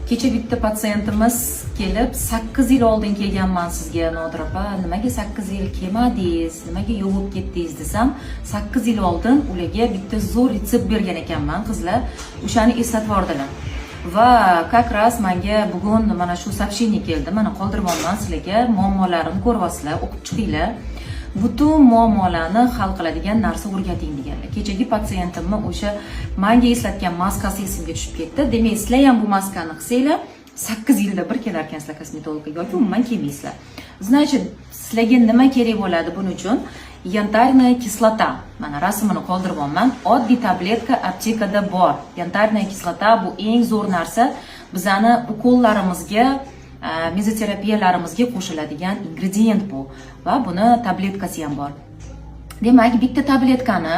Kecha bitta patsientimiz kelib, 8 yil oldin kelganman sizga Nodir opa, nimaga 8 yil kelmadingiz, nimaga yo'g'ib ketdingiz desam, 8 yil oldin ularga bitta zo'r retsept bergan ekanman qizlar, o'shani eslatib yubordilar. Va как раз menga bugun mana shu сообщение keldi. Mana qoldiribman sizlarga, muammolarimni ko'ryapsizlar, o'qib chiqinglar. Butun muammolarni hal qiladigan narsa o'rgating deganlar. Kechagi patsientimni o'sha menga eslatgan maskasi esimga tushib ketdi. Demak, sizlar ham bu maskani qilsanglar, 8 yilda bir kelar ekansizlar kosmetologga yoki umuman kelmaysizlar. Значит, sizlarga nima kerak bo'ladi buning uchun? Yantarная kislota. Mana rasmini qoldiribman. Oddiy tabletka aptekada bor. Yantarная kislota bu eng zo'r narsa. Bizani ukollarimizga, mezoterapiyalarimizga qo'shiladigan ingredient bu va buni tabletkasi ham bor. Demak, bitta tabletkani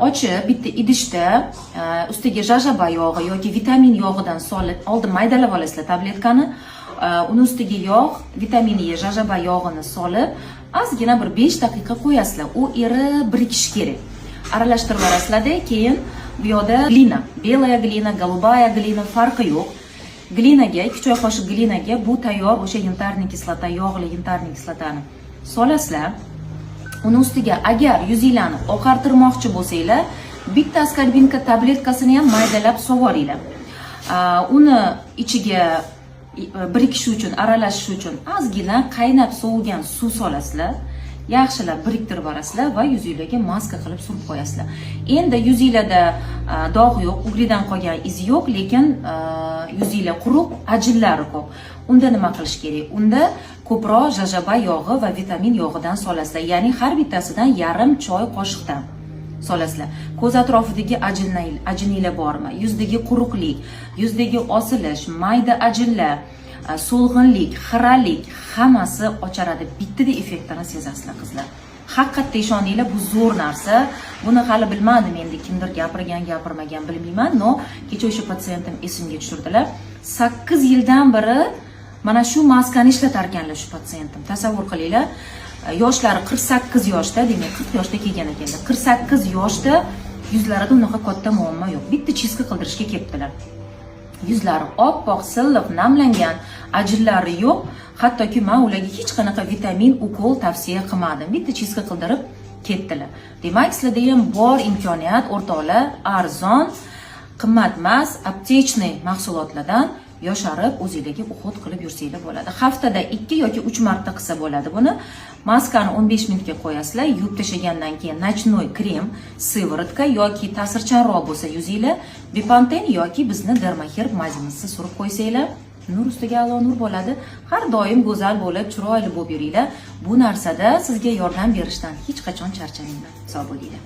ochib, bitta idishda ustiga jajaba yog'i yoki vitamin yog'idan solib, oldin maydalab olasizlar tabletkani, uni ustiga yog', vitamin E, jajaba yog'ini solib, ozgina bir 5 daqiqa qo'yasizlar. U erib birikishi kerak. Aralashtirib olasizlar-da, keyin bu yoqda glina, belaya glina, голубая glina farqi yo'q. Glinaga, 2 choy qoshiq glinaga bu tayyor o'sha yantarniy kislota, yog'li yantarniy kislotani solasizlar. Uni ustiga agar yuzinglarni oqartirmoqchi bo'lsanglar, bitta askorbinka tabletkasini ham maydalab sovoringlar. Uni ichiga birikishi uchun, aralashishi uchun ozgina qaynab sovigan suv solasizlar. Yaxshilab biriktirib borasizlar va yuzingizga maska qilib surib qo'yasizlar. Endi yuzingizda dog' yo'q, uglidan qolgan izi yo'q, lekin yuzinglar quruq, ajinlari ko'p. Unda nima qilish kerak? Unda ko'proq jajaba yog'i va vitamin yog'idan solasizlar. Ya'ni har bittasidan yarim choy qoshiqdan solasizlar. Ko'z atrofidagi ajinlar bormi? Yuzdagi quruqlik, yuzdagi osilish, mayda ajinlar, so'lg'inlik, xiralik hammasi ocharadi. Bittada effektini sezasizlar qizlar. Haqiqatda ishoninglar, bu zo'r narsa. Buni hali bilmadim endi, kimdir gapirgan, gapirmagan bilmayman, no kecha o'sha patsientim esimga tushirdilar. 8 yildan beri mana shu maskani ishlatar ekanlar shu patsientim. Tasavvur qilinglar, yoshlari 48 yoshda, demak 40 yoshda kelgan ekanlar. 48 yoshda yuzlarida unaqa katta muammo yo'q. Bitta chiska qildirishga kelibdilar. Yuzlari oppoq, silliq, namlangan, ajinlari yo'q. Hattoki men ularga hech qanaqa vitamin ukol tavsiya qilmadim. Bitta chiska qildirib ketdilar. Demak, sizlarda ham bor imkoniyat, o'rtoqlar, arzon, qimmatmas, aptechniy mahsulotlardan yosharib o'zingizga uhud qilib yursanglar bo'ladi. Haftada 2 yoki 3 marta qilsa bo'ladi buni. Maskani 15 minutga qo'yasizlar, yuvib tashlagandan keyin nochnoy krem, sivorotka yoki ta'sirchanroq bo'lsa yuzinglar, Bipanten yoki bizni Dermaherb mazimizni surib qo'ysanglar, nur ustiga a'lo nur bo'ladi. Har doim go'zal bo'lib, chiroyli bo'lib yuringlar. Bu narsada sizga yordam berishdan hech qachon charchamanglar. Sog' bo'linglar.